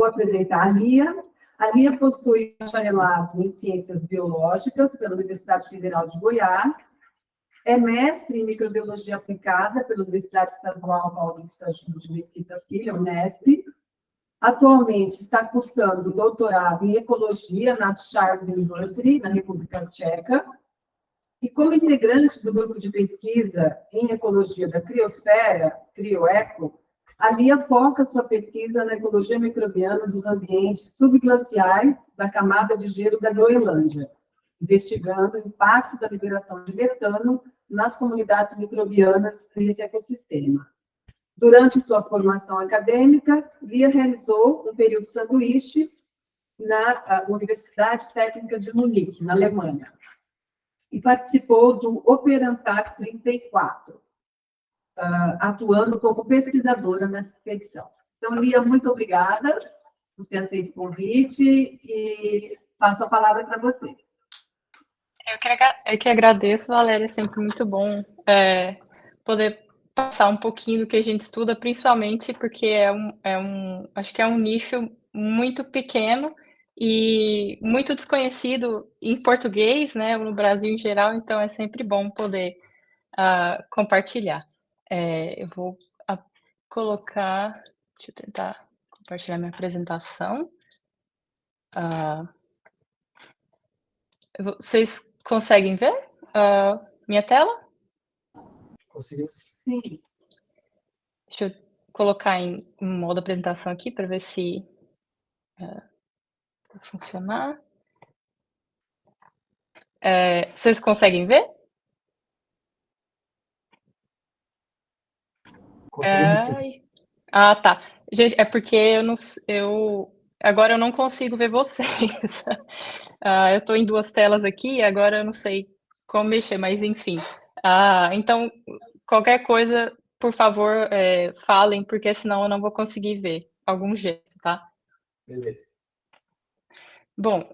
Vou apresentar a Lia. A Lia possui bacharelado em Ciências Biológicas pela Universidade Federal de Goiás, é mestre em Microbiologia Aplicada pela Universidade Estadual Paulista Júlio de Mesquita Filho, Unesp. Atualmente está cursando doutorado em Ecologia na Charles University, na República Tcheca. E como integrante do grupo de pesquisa em Ecologia da Criosfera, CrioEco, a Lia foca sua pesquisa na ecologia microbiana dos ambientes subglaciais da camada de gelo da Groenlândia, investigando o impacto da liberação de metano nas comunidades microbianas nesse ecossistema. Durante sua formação acadêmica, Lia realizou um período sanduíche na Universidade Técnica de Munique, na Alemanha, e participou do Operantar 34, atuando como pesquisadora nessa expedição. Então, Lia, muito obrigada por ter aceito o convite e passo a palavra para você. Eu que agradeço, Valéria, é sempre muito bom poder passar um pouquinho do que a gente estuda, principalmente porque acho que é um nicho muito pequeno e muito desconhecido em português, né, no Brasil em geral, então é sempre bom poder compartilhar. Eu vou colocar, deixa eu tentar compartilhar minha apresentação. Vocês conseguem ver minha tela? Conseguimos. Sim. Deixa eu colocar em modo apresentação aqui para ver se vai funcionar. Vocês conseguem ver? Tá. Gente, é porque agora eu não consigo ver vocês. Eu estou em duas telas aqui, agora eu não sei como mexer, mas enfim. Então, qualquer coisa, por favor, falem, porque senão eu não vou conseguir ver algum gesto, tá? Beleza. Bom,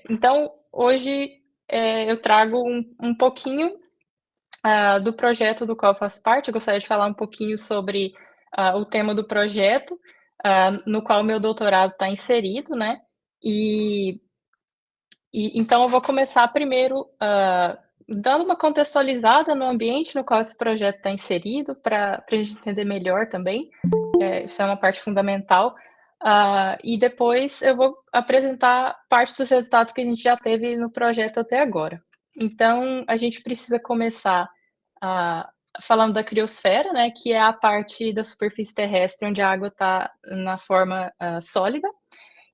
então, hoje eu trago um pouquinho do projeto do qual eu faço parte. Eu gostaria de falar um pouquinho sobre o tema do projeto, no qual o meu doutorado está inserido, né? Então, eu vou começar primeiro dando uma contextualizada no ambiente no qual esse projeto está inserido, para a gente entender melhor também. Isso é uma parte fundamental. E depois eu vou apresentar parte dos resultados que a gente já teve no projeto até agora. Então, a gente precisa começar falando da criosfera, né, que é a parte da superfície terrestre onde a água está na forma sólida.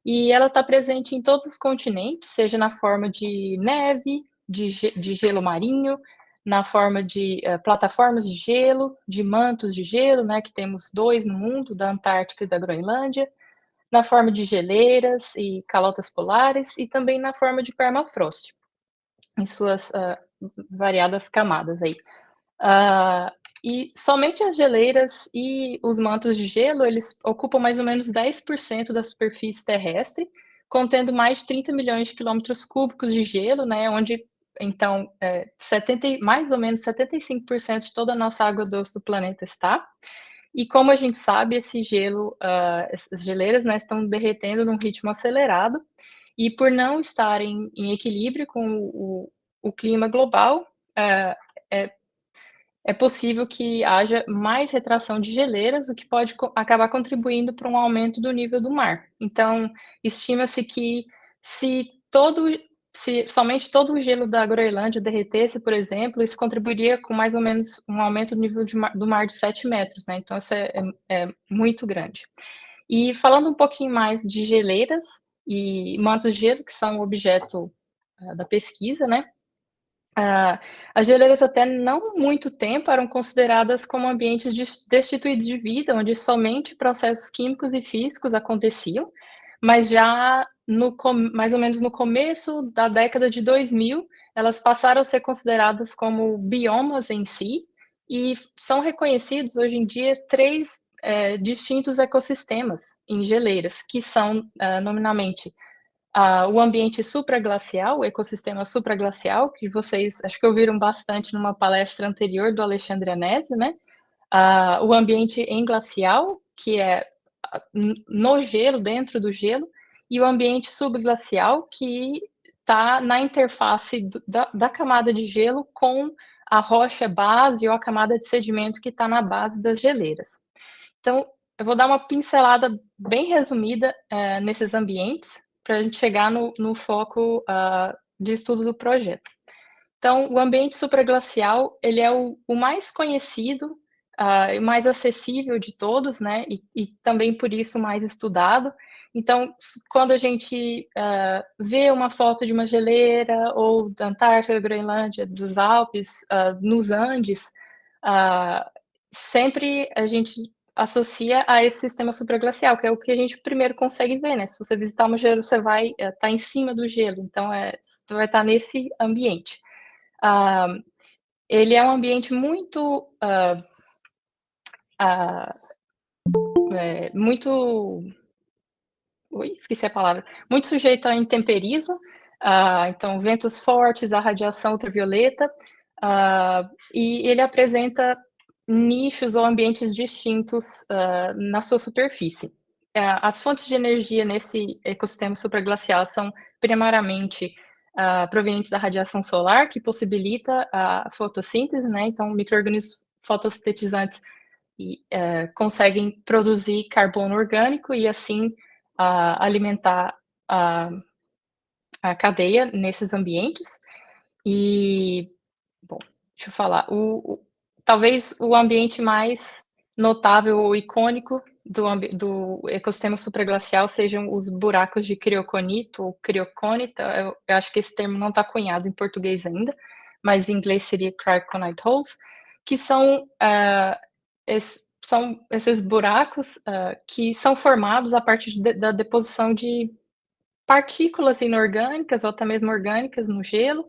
E ela está presente em todos os continentes, seja na forma de neve, de gelo marinho, na forma de plataformas de gelo, de mantos de gelo, né, que temos 2 no mundo, da Antártica e da Groenlândia, na forma de geleiras e calotas polares, e também na forma de permafrost, em suas variadas camadas aí. E somente as geleiras e os mantos de gelo, eles ocupam mais ou menos 10% da superfície terrestre, contendo mais de 30 milhões de quilômetros cúbicos de gelo, né, onde, então, mais ou menos 75% de toda a nossa água doce do planeta está. E como a gente sabe, esse gelo, essas geleiras, né, estão derretendo num ritmo acelerado, e por não estarem em equilíbrio com o clima global, é possível que haja mais retração de geleiras, o que pode acabar contribuindo para um aumento do nível do mar. Então, estima-se que se somente todo o gelo da Groenlândia derretesse, por exemplo, isso contribuiria com mais ou menos um aumento do nível do mar de 7 metros, né? Então, isso é muito grande. E falando um pouquinho mais de geleiras e mantos de gelo, que são o objeto da pesquisa, né? As geleiras até não muito tempo eram consideradas como ambientes destituídos de vida, onde somente processos químicos e físicos aconteciam, mas já mais ou menos no começo da década de 2000, elas passaram a ser consideradas como biomas em si, e são reconhecidos hoje em dia 3 distintos ecossistemas em geleiras, que são nominalmente o ambiente supraglacial, o ecossistema supraglacial, que vocês acho que ouviram bastante numa palestra anterior do Alexandre Anésio, né? O ambiente englacial, que é no gelo, dentro do gelo, e o ambiente subglacial, que está na interface da camada de gelo com a rocha base ou a camada de sedimento que está na base das geleiras. Então, eu vou dar uma pincelada bem resumida nesses ambientes, para a gente chegar no foco de estudo do projeto. Então, o ambiente supraglacial, ele é o mais conhecido, e mais acessível de todos, né, e também por isso mais estudado. Então, quando a gente vê uma foto de uma geleira, ou da Antártida, Groenlândia, dos Alpes, nos Andes, sempre a gente associa a esse sistema supraglacial, que é o que a gente primeiro consegue ver, né? Se você visitar uma geleira, você vai estar em cima do gelo, então você vai estar nesse ambiente. Ele é um ambiente muito, muito, esqueci a palavra, muito sujeito a intemperismo, então ventos fortes, a radiação ultravioleta, e ele apresenta nichos ou ambientes distintos na sua superfície. As fontes de energia nesse ecossistema supraglacial são primariamente provenientes da radiação solar, que possibilita a fotossíntese, né? Então, micro-organismos fotossintetizantes conseguem produzir carbono orgânico e, assim, alimentar a cadeia nesses ambientes. E, bom, deixa eu falar, talvez o ambiente mais notável ou icônico do ecossistema supraglacial sejam os buracos de crioconito ou crioconita. Eu acho que esse termo não está cunhado em português ainda, mas em inglês seria cryoconite holes, que são esses buracos que são formados a partir da deposição de partículas inorgânicas ou até mesmo orgânicas no gelo,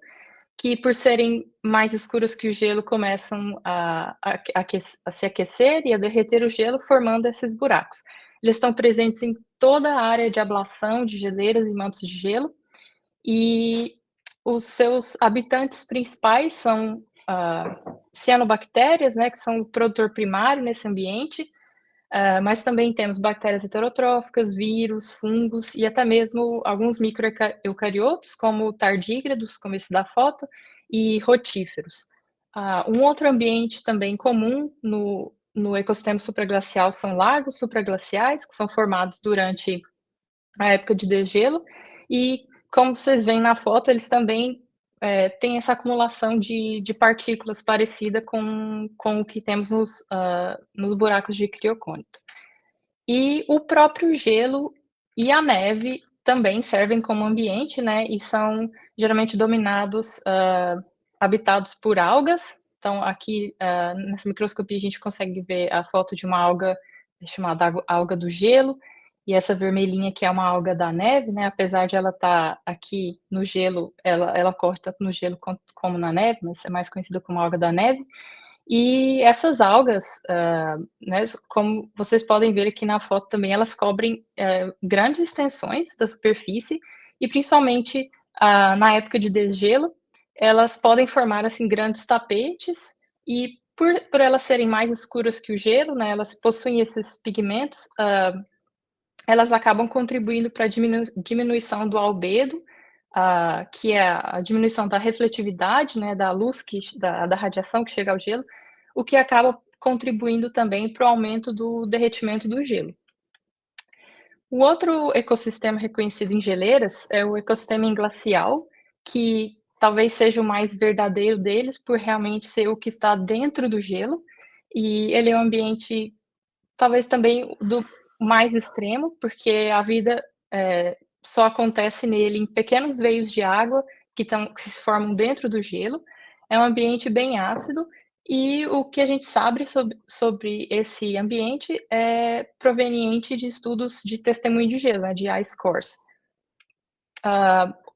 que, por serem mais escuras que o gelo, começam a se aquecer e a derreter o gelo, formando esses buracos. Eles estão presentes em toda a área de ablação de geleiras e mantos de gelo, e os seus habitantes principais são cianobactérias, né, que são o produtor primário nesse ambiente, mas também temos bactérias heterotróficas, vírus, fungos e até mesmo alguns microeucariotos, como tardígrados, como esse da foto, e rotíferos. Um outro ambiente também comum no ecossistema supraglacial são lagos supraglaciais, que são formados durante a época de degelo, e como vocês veem na foto, eles também têm essa acumulação de partículas parecida com o que temos nos buracos de criocônito. E o próprio gelo e a neve também servem como ambiente, né, e são geralmente dominados, habitados por algas. Então aqui, nessa microscopia a gente consegue ver a foto de uma alga chamada alga do gelo, e essa vermelhinha que é uma alga da neve, né, apesar de ela estar aqui no gelo, ela corre tanto no gelo como na neve, mas é mais conhecida como alga da neve. E essas algas, né, como vocês podem ver aqui na foto também, elas cobrem grandes extensões da superfície, e principalmente na época de degelo, elas podem formar assim grandes tapetes, e por elas serem mais escuras que o gelo, né, elas possuem esses pigmentos, elas acabam contribuindo para a diminuição do albedo, que é a diminuição da refletividade, né, da luz, da radiação que chega ao gelo, o que acaba contribuindo também para o aumento do derretimento do gelo. O outro ecossistema reconhecido em geleiras é o ecossistema glacial, que talvez seja o mais verdadeiro deles, por realmente ser o que está dentro do gelo, e ele é um ambiente talvez também do mais extremo, porque a vida só acontece nele em pequenos veios de água que se formam dentro do gelo. É um ambiente bem ácido, e o que a gente sabe sobre esse ambiente é proveniente de estudos de testemunho de gelo, né, de ice cores.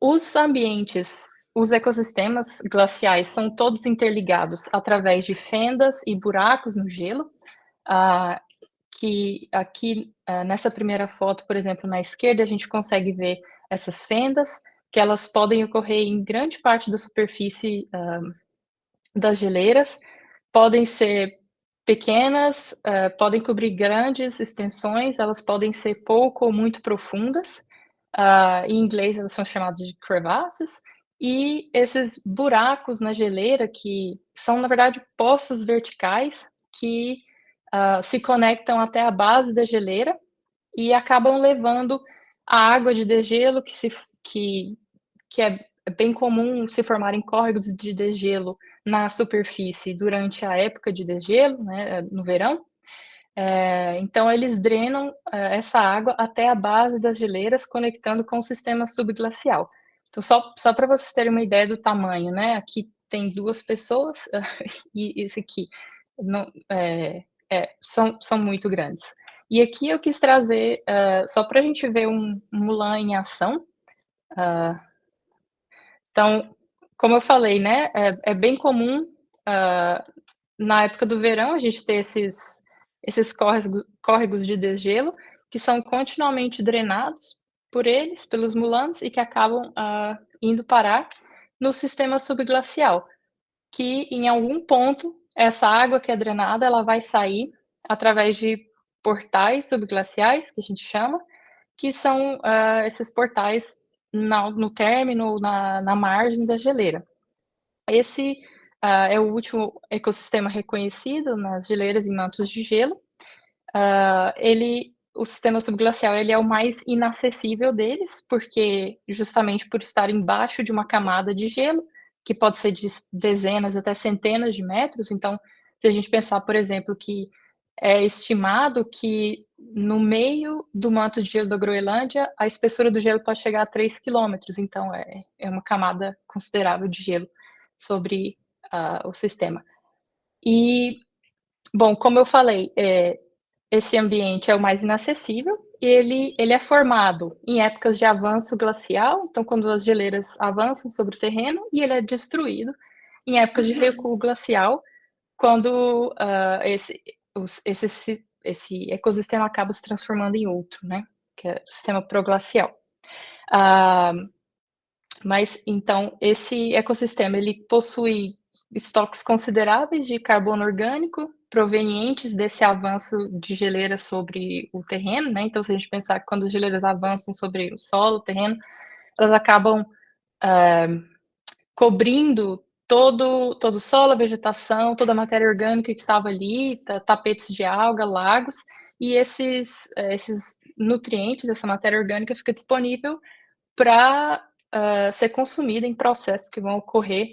Os ambientes, os ecossistemas glaciais são todos interligados através de fendas e buracos no gelo, que aqui, nessa primeira foto, por exemplo, na esquerda, a gente consegue ver essas fendas, que elas podem ocorrer em grande parte da superfície das geleiras, podem ser pequenas, podem cobrir grandes extensões, elas podem ser pouco ou muito profundas. Em inglês elas são chamadas de crevasses, e esses buracos na geleira que são, na verdade, poços verticais que se conectam até a base da geleira e acabam levando a água de degelo que é bem comum se formarem córregos de degelo na superfície durante a época de degelo, né, no verão. Então eles drenam essa água até a base das geleiras, conectando com o sistema subglacial. Então, só para vocês terem uma ideia do tamanho, né? Aqui tem 2 pessoas e esse aqui não, são muito grandes. E aqui eu quis trazer, só para a gente ver um Mulan em ação. Então, como eu falei, né, é bem comum, na época do verão, a gente ter esses córregos de degelo, que são continuamente drenados por eles, pelos Mulans, e que acabam indo parar no sistema subglacial, que em algum ponto, essa água que é drenada, ela vai sair através de portais subglaciais, que a gente chama, que são esses portais no término ou na margem da geleira. Esse é o último ecossistema reconhecido nas geleiras e mantos de gelo. O sistema subglacial ele é o mais inacessível deles, porque justamente por estar embaixo de uma camada de gelo, que pode ser de dezenas até centenas de metros. Então, se a gente pensar, por exemplo, que é estimado que no meio do manto de gelo da Groenlândia, a espessura do gelo pode chegar a 3 quilômetros, então é uma camada considerável de gelo sobre o sistema. E, bom, como eu falei, esse ambiente é o mais inacessível, e ele é formado em épocas de avanço glacial, então quando as geleiras avançam sobre o terreno, e ele é destruído em épocas de recuo glacial, quando esse ecossistema acaba se transformando em outro, né, que é o sistema proglacial. Mas então esse ecossistema ele possui estoques consideráveis de carbono orgânico provenientes desse avanço de geleiras sobre o terreno, né? Então, se a gente pensar que quando as geleiras avançam sobre o solo, o terreno, elas acabam cobrindo todo o solo, a vegetação, toda a matéria orgânica que estava ali, tapetes de alga, lagos, e esses nutrientes, essa matéria orgânica fica disponível para ser consumida em processos que vão ocorrer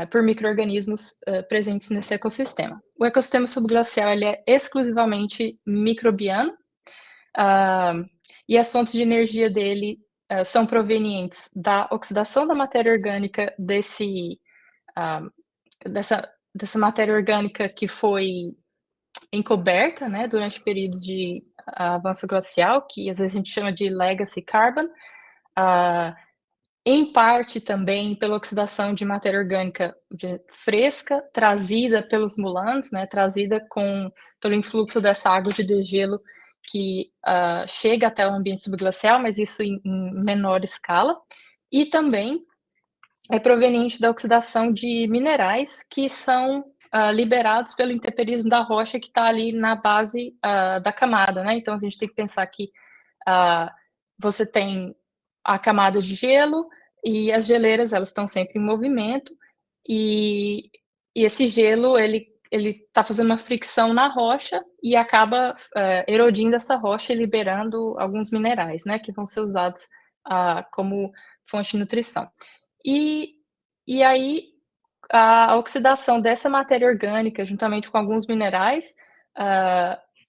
por micro-organismos presentes nesse ecossistema. O ecossistema subglacial ele é exclusivamente microbiano, e as fontes de energia dele são provenientes da oxidação da matéria orgânica dessa matéria orgânica que foi encoberta, né, durante períodos de avanço glacial, que às vezes a gente chama de legacy carbon, em parte também pela oxidação de matéria orgânica fresca, trazida pelos mulans, né, trazida pelo influxo dessa água de degelo que chega até o ambiente subglacial, mas isso em menor escala, e também é proveniente da oxidação de minerais que são liberados pelo intemperismo da rocha que está ali na base da camada, né? Então a gente tem que pensar que você tem a camada de gelo e as geleiras elas estão sempre em movimento e esse gelo ele está fazendo uma fricção na rocha e acaba erodindo essa rocha e liberando alguns minerais, né, que vão ser usados como fonte de nutrição. E aí, a oxidação dessa matéria orgânica, juntamente com alguns minerais,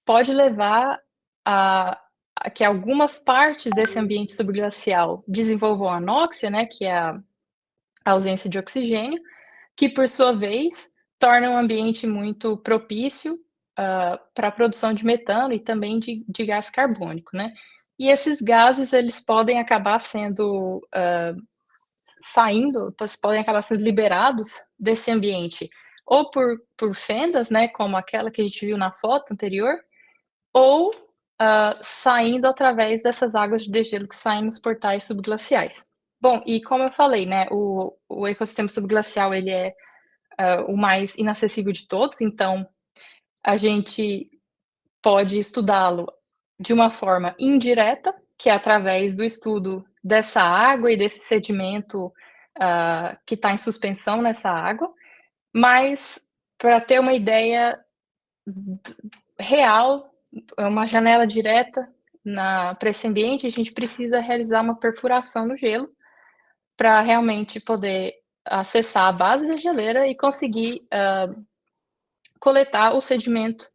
pode levar a que algumas partes desse ambiente subglacial desenvolvam anóxia, né, que é a ausência de oxigênio, que por sua vez torna o ambiente muito propício para a produção de metano e também de gás carbônico, né? E esses gases eles podem acabar sendo podem acabar sendo liberados desse ambiente, ou por fendas, né, como aquela que a gente viu na foto anterior, ou saindo através dessas águas de degelo que saem nos portais subglaciais. Bom, e como eu falei, né, o ecossistema subglacial ele é o mais inacessível de todos, então a gente pode estudá-lo de uma forma indireta, que é através do estudo dessa água e desse sedimento, que está em suspensão nessa água, mas para ter uma ideia real, uma janela direta para esse ambiente, a gente precisa realizar uma perfuração no gelo para realmente poder acessar a base da geleira e conseguir coletar o sedimento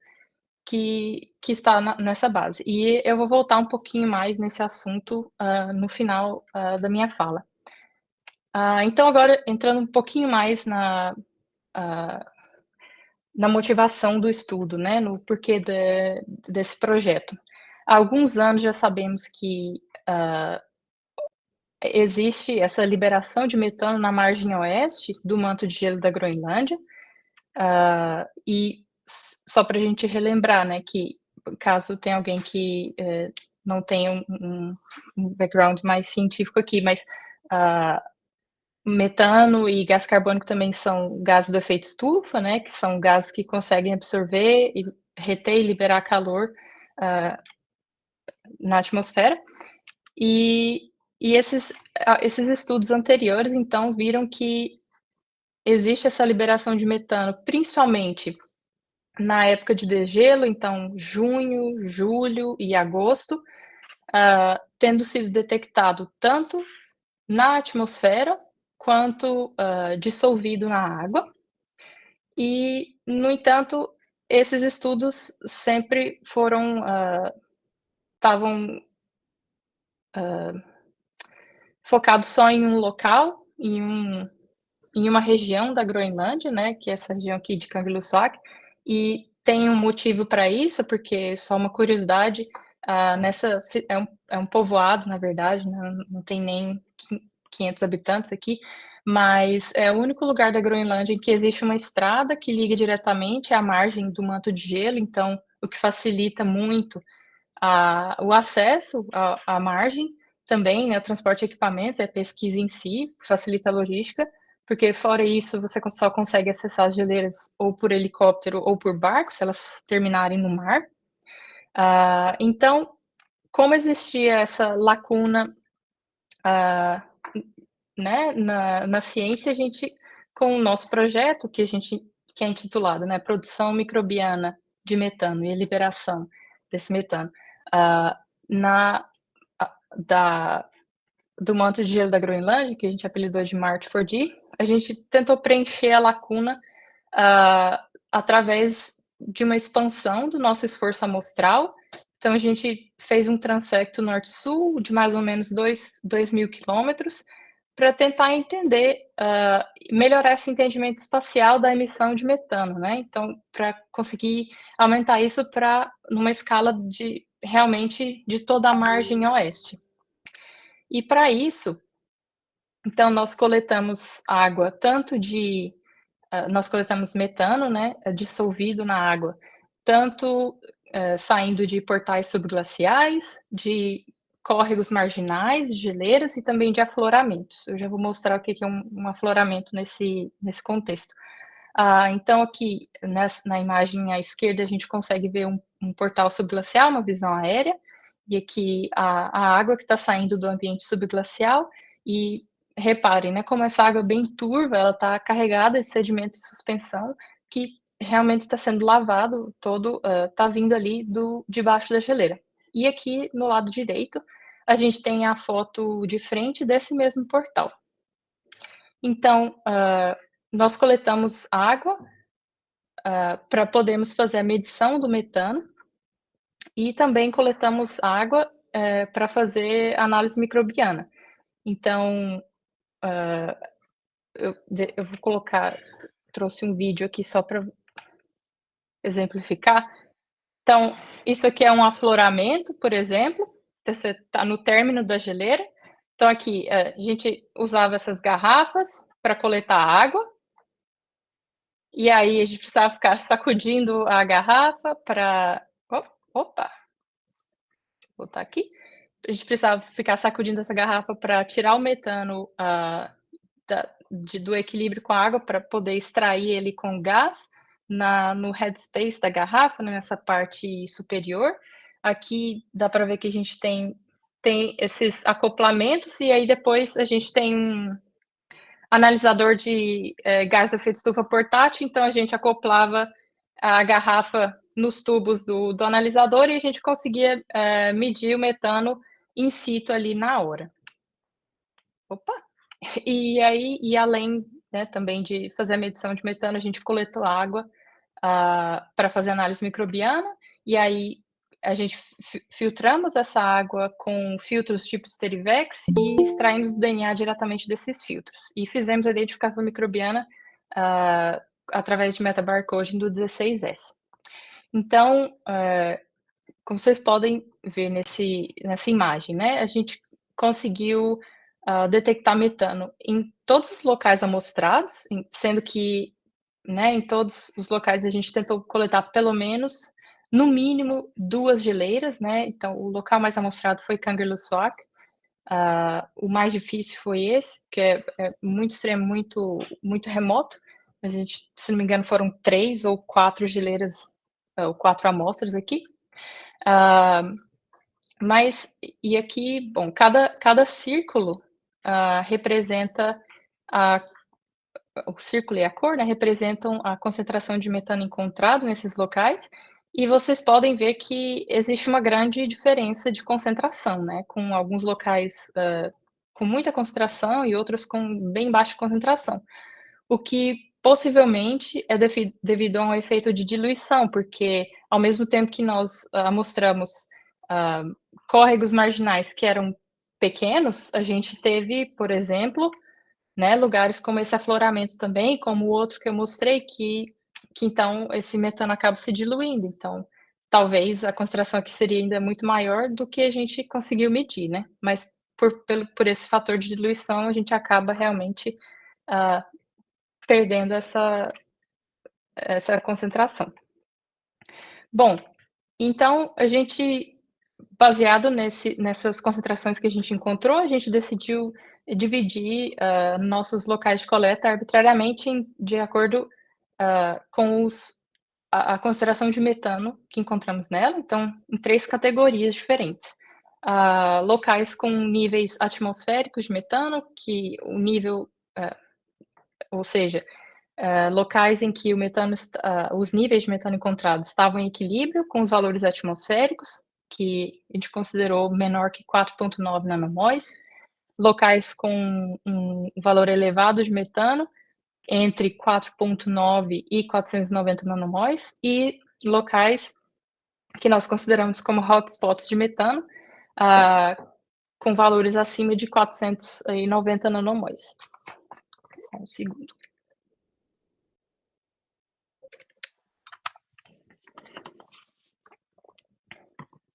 que está nessa base. E eu vou voltar um pouquinho mais nesse assunto no final da minha fala. Então, agora entrando um pouquinho mais na motivação do estudo, né, no porquê desse projeto. Há alguns anos já sabemos que existe essa liberação de metano na margem oeste do manto de gelo da Groenlândia, e só para a gente relembrar, né, que caso tenha alguém que não tenha um background mais científico aqui, mas metano e gás carbônico também são gases do efeito estufa, né, que são gases que conseguem absorver e reter e liberar calor na atmosfera. E esses estudos anteriores, então, viram que existe essa liberação de metano, principalmente na época de degelo, então junho, julho e agosto, tendo sido detectado tanto na atmosfera quanto dissolvido na água. E, no entanto, esses estudos sempre estavam focados só em um local, em uma região da Groenlândia, né, que é essa região aqui de Kangerlussuaq, e tem um motivo para isso, porque, só uma curiosidade, é um povoado, na verdade, né, não tem nem 500 habitantes aqui, mas é o único lugar da Groenlândia em que existe uma estrada que liga diretamente à margem do manto de gelo, então o que facilita muito o acesso à margem, também, né, o transporte de equipamentos, a pesquisa em si, facilita a logística, porque fora isso você só consegue acessar as geleiras ou por helicóptero ou por barco, se elas terminarem no mar. Então, como existia essa lacuna, né, na ciência, a gente, com o nosso projeto, que é intitulado, né, Produção Microbiana de Metano e a Liberação desse metano, na da do manto de gelo da Groenlândia, que a gente apelidou de March4D, a gente tentou preencher a lacuna através de uma expansão do nosso esforço amostral. Então, a gente fez um transecto norte-sul de mais ou menos 2.000 quilômetros para tentar entender, melhorar esse entendimento espacial da emissão de metano, né? Então, para conseguir aumentar isso para numa escala de realmente de toda a margem oeste. E para isso, então, nós coletamos água tanto nós coletamos metano, né, dissolvido na água, tanto saindo de portais subglaciais, de córregos marginais, de geleiras e também de afloramentos. Eu já vou mostrar o que é um afloramento nesse contexto. Então, aqui na imagem à esquerda, a gente consegue ver um portal subglacial, uma visão aérea, e aqui a água que está saindo do ambiente subglacial. E reparem, né, como essa água é bem turva, ela está carregada de sedimento de suspensão, que realmente está sendo lavado todo, está vindo ali debaixo da geleira. E aqui no lado direito, a gente tem a foto de frente desse mesmo portal. Então, nós coletamos água para podermos fazer a medição do metano e também coletamos água para fazer análise microbiana. Então, eu vou colocar, trouxe um vídeo aqui só para exemplificar. Então, isso aqui é um afloramento, por exemplo, então, você está no término da geleira. Então, aqui, a gente usava essas garrafas para coletar água, e aí a gente precisava ficar sacudindo a garrafa para. Opa! Vou botar aqui. A gente precisava ficar sacudindo essa garrafa para tirar o metano do equilíbrio com a água, para poder extrair ele com gás, no headspace da garrafa, né, nessa parte superior. Aqui dá para ver que a gente tem esses acoplamentos e aí depois a gente tem um analisador de, gás do efeito estufa portátil, então a gente acoplava a garrafa nos tubos do analisador e a gente conseguia, medir o metano in situ ali na hora. Opa! E aí além, né, também de fazer a medição de metano, a gente coletou água, para fazer análise microbiana, e aí a gente filtramos essa água com filtros tipo Sterivex e extraímos o DNA diretamente desses filtros. E fizemos a identificação microbiana, através de metabarcoding do 16S. Então, como vocês podem ver nessa imagem, né, a gente conseguiu, detectar metano em todos os locais amostrados, sendo que, né, em todos os locais a gente tentou coletar pelo menos, no mínimo, 2 geleiras, né, então o local mais amostrado foi Kangerlussuaq, o mais difícil foi esse, que é muito extremo, muito remoto, a gente, se não me engano, foram 3 ou 4 geleiras, ou 4 amostras aqui. Ah, mas e aqui, bom, cada círculo, representa a o círculo e a cor, né, representam a concentração de metano encontrado nesses locais, e vocês podem ver que existe uma grande diferença de concentração, né, com alguns locais, com muita concentração e outros com bem baixa concentração. O que possivelmente é devido a um efeito de diluição, porque ao mesmo tempo que nós amostramos, ah, córregos marginais que eram pequenos, a gente teve, por exemplo, né, lugares como esse afloramento também, como o outro que eu mostrei, que então esse metano acaba se diluindo, então talvez a concentração aqui seria ainda muito maior do que a gente conseguiu medir, né, mas por esse fator de diluição a gente acaba realmente, ah, perdendo essa concentração. Bom, então a gente, baseado nessas concentrações que a gente encontrou, a gente decidiu dividir, nossos locais de coleta arbitrariamente de acordo, com a concentração de metano que encontramos nela, então em 3 categorias diferentes. Locais com níveis atmosféricos de metano, que o nível, ou seja, locais em que os níveis de metano encontrados estavam em equilíbrio com os valores atmosféricos, que a gente considerou menor que 4,9 nanomóis, locais com um valor elevado de metano, entre 4,9 e 490 nanomóis, e locais que nós consideramos como hotspots de metano, ah, com valores acima de 490 nanomóis. Só um segundo.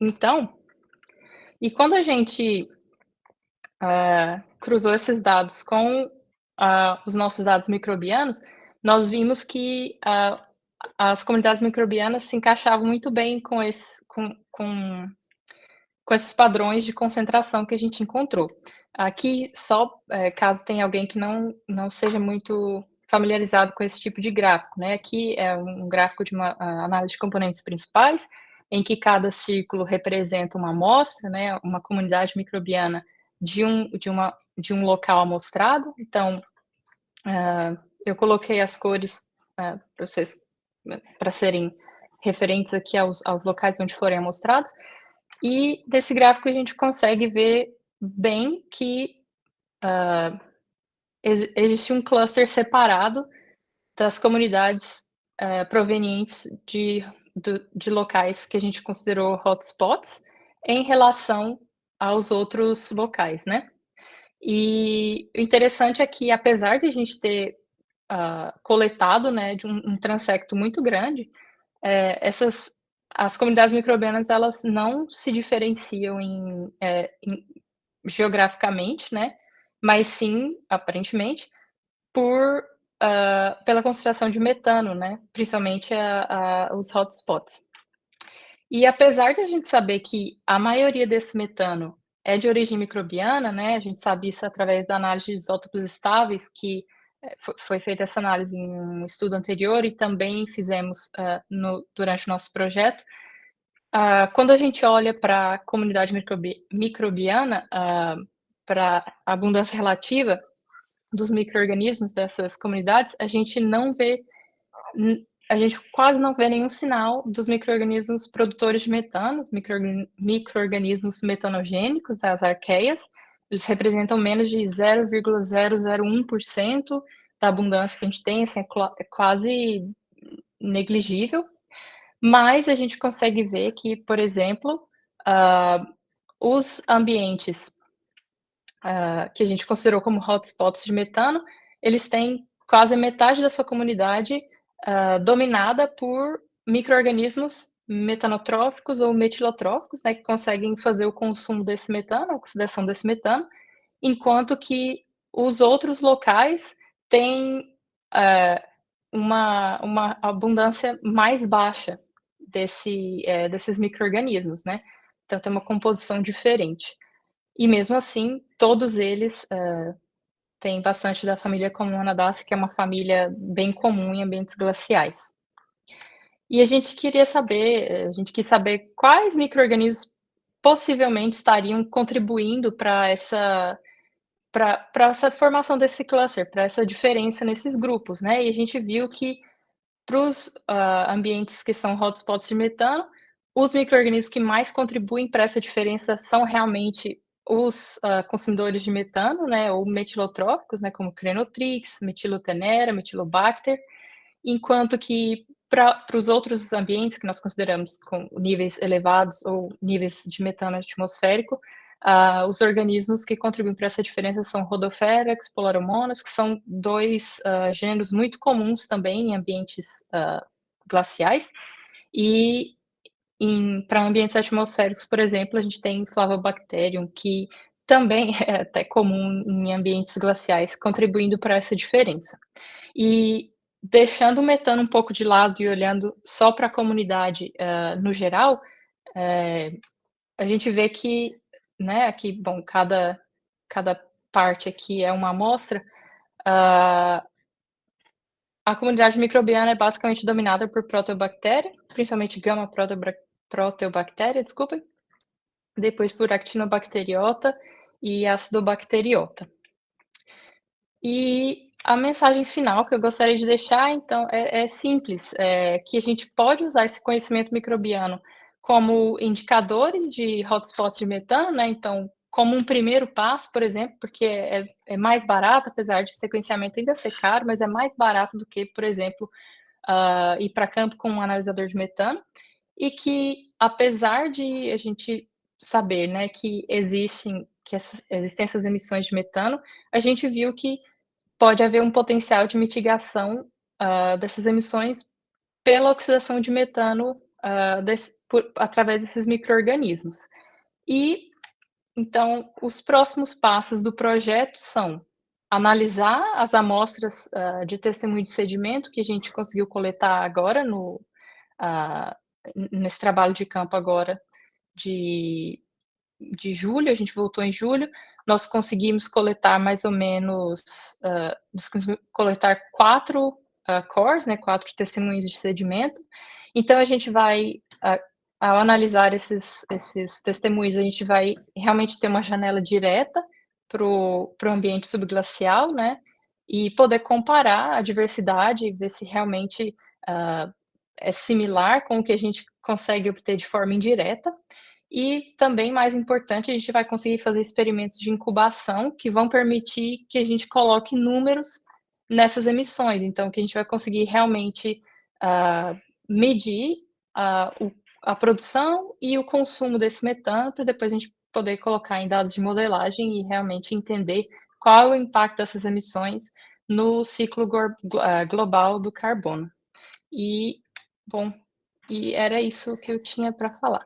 Então, e quando a gente cruzou esses dados com, os nossos dados microbianos, nós vimos que, as comunidades microbianas se encaixavam muito bem com esses padrões de concentração que a gente encontrou. Aqui só, caso tenha alguém que não seja muito familiarizado com esse tipo de gráfico, né, aqui é um gráfico de uma análise de componentes principais, em que cada círculo representa uma amostra, né, uma comunidade microbiana de um local amostrado. Então, eu coloquei as cores, para vocês, para serem referentes aqui aos locais onde forem amostrados, e desse gráfico a gente consegue ver bem que, existe um cluster separado das comunidades, provenientes de locais que a gente considerou hotspots, em relação aos outros locais, né. E o interessante é que apesar de a gente ter, coletado, né, de um transecto muito grande, essas as comunidades microbianas, elas não se diferenciam geograficamente, né, mas sim, aparentemente, pela concentração de metano, né, principalmente os hotspots. E apesar de a gente saber que a maioria desse metano é de origem microbiana, né, a gente sabe isso através da análise de isótopos estáveis que foi feita essa análise em um estudo anterior e também fizemos, durante o nosso projeto. Quando a gente olha para a comunidade microbiana, para a abundância relativa dos micro-organismos dessas comunidades, a gente não vê, a gente quase não vê nenhum sinal dos micro-organismos produtores de metano, os micro-organismos metanogênicos, as arqueias. Eles representam menos de 0,001% da abundância que a gente tem, assim, é quase negligível. Mas a gente consegue ver que, por exemplo, os ambientes que a gente considerou como hotspots de metano, eles têm quase metade da sua comunidade dominada por micro-organismos metanotróficos ou metilotróficos, né, que conseguem fazer o consumo desse metano, a oxidação desse metano, enquanto que os outros locais têm uma abundância mais baixa desses micro-organismos, né? Então tem uma composição diferente. E mesmo assim, todos eles têm bastante da família Commonadaceae, que é uma família bem comum em ambientes glaciais. E a gente quis saber quais micro-organismos possivelmente estariam contribuindo para essa formação desse cluster, para essa diferença nesses grupos, né? E a gente viu que para os ambientes que são hotspots de metano, os micro-organismos que mais contribuem para essa diferença são realmente os consumidores de metano, né, ou metilotróficos, né, como Crenotrix, Metilotenera, Metilobacter, enquanto que para os outros ambientes que nós consideramos com níveis elevados ou níveis de metano atmosférico, os organismos que contribuem para essa diferença são Rhodopteryx, Polaromonas, que são dois gêneros muito comuns também em ambientes glaciais, e para ambientes atmosféricos, por exemplo, a gente tem Flavobacterium, que também é até comum em ambientes glaciais, contribuindo para essa diferença. E deixando o metano um pouco de lado e olhando só para a comunidade, no geral, a gente vê que, né, aqui, bom, cada parte aqui é uma amostra, ah, a comunidade microbiana é basicamente dominada por proteobactéria, principalmente gama proteobactéria, desculpem, depois por actinobacteriota e acidobacteriota. E a mensagem final que eu gostaria de deixar, então, é simples, que a gente pode usar esse conhecimento microbiano como indicadores de hotspots de metano, né, então, como um primeiro passo, por exemplo, porque é mais barato, apesar de sequenciamento ainda ser caro, mas é mais barato do que, por exemplo, ir para campo com um analisador de metano, e que apesar de a gente saber, né, que existem essas emissões de metano, a gente viu que pode haver um potencial de mitigação, dessas emissões pela oxidação de metano, através desses micro-organismos. E, então, os próximos passos do projeto são analisar as amostras, de testemunho de sedimento que a gente conseguiu coletar agora ah, nesse trabalho de campo agora de julho, a gente voltou em julho, nós conseguimos coletar mais ou menos, nós conseguimos coletar 4 cores, né, 4 testemunhos de sedimento. Então a gente vai, ao analisar esses testemunhos, a gente vai realmente ter uma janela direta para o ambiente subglacial, né, e poder comparar a diversidade e ver se realmente, é similar com o que a gente consegue obter de forma indireta. E também, mais importante, a gente vai conseguir fazer experimentos de incubação que vão permitir que a gente coloque números nessas emissões. Então, que a gente vai conseguir realmente medir a produção e o consumo desse metano, para depois a gente poder colocar em dados de modelagem e realmente entender qual é o impacto dessas emissões no ciclo global do carbono. E, bom, e era isso que eu tinha para falar.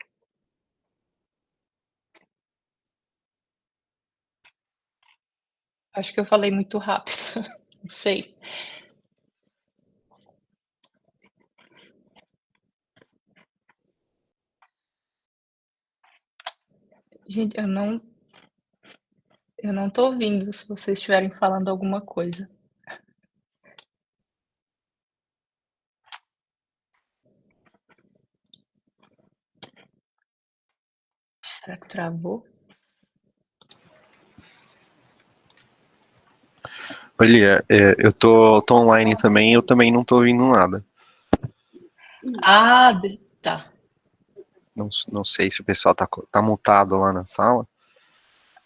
Acho que eu falei muito rápido, não sei. Gente, eu não tô ouvindo se vocês estiverem falando alguma coisa. Será que travou? Olha, eu tô online também, eu também não tô ouvindo nada. Ah, tá. Não sei se o pessoal tá mutado lá na sala.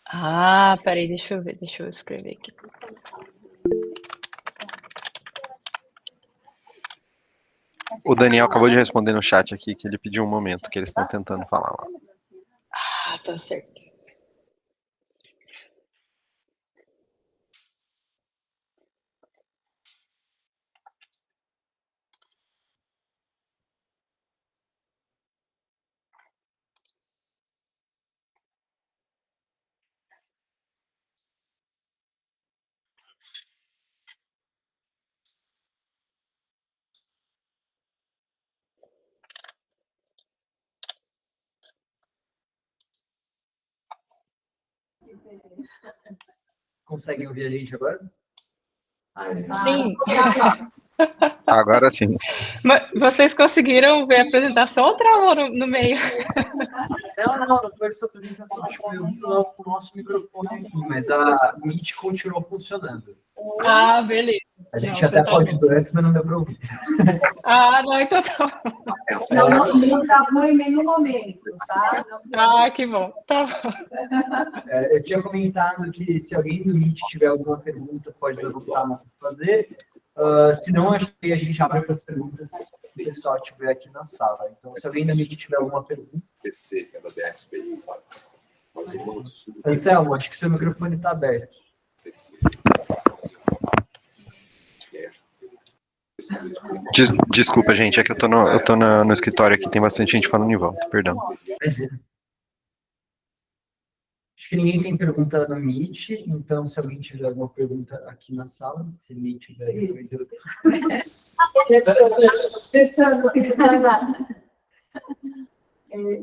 Ah, peraí, deixa eu ver, deixa eu escrever aqui. O Daniel acabou de responder no chat aqui que ele pediu um momento, que eles estão tentando falar lá. Ah, tá certo. Conseguem ouvir a gente agora? Sim. Agora sim. Mas vocês conseguiram ver a apresentação ou travou no meio? Não foi sua apresentação. Tipo, eu vi o nosso microfone aqui, mas a Meet continuou funcionando. Ah, beleza. A gente Não, até então tá pode bom. antes, mas não deu para ouvir. Ah, não, então tá bom. Não travou em nenhum momento, tá? Ah, que bom. Tá bom. Eu tinha comentado que se alguém do Meet tiver alguma pergunta, pode levantar a mão para fazer. Se não, acho que a gente abre para as perguntas que o pessoal tiver aqui na sala. Então, se alguém da Meet tiver alguma pergunta. PC, que é da BSPI, sabe? Anselmo, acho que seu microfone está aberto. Desculpa, gente, é que eu tô no escritório aqui, tem bastante gente falando em volta, perdão. Beleza. Acho que ninguém tem pergunta no Meet, então se alguém tiver alguma pergunta aqui na sala, se ninguém tiver, depois eu...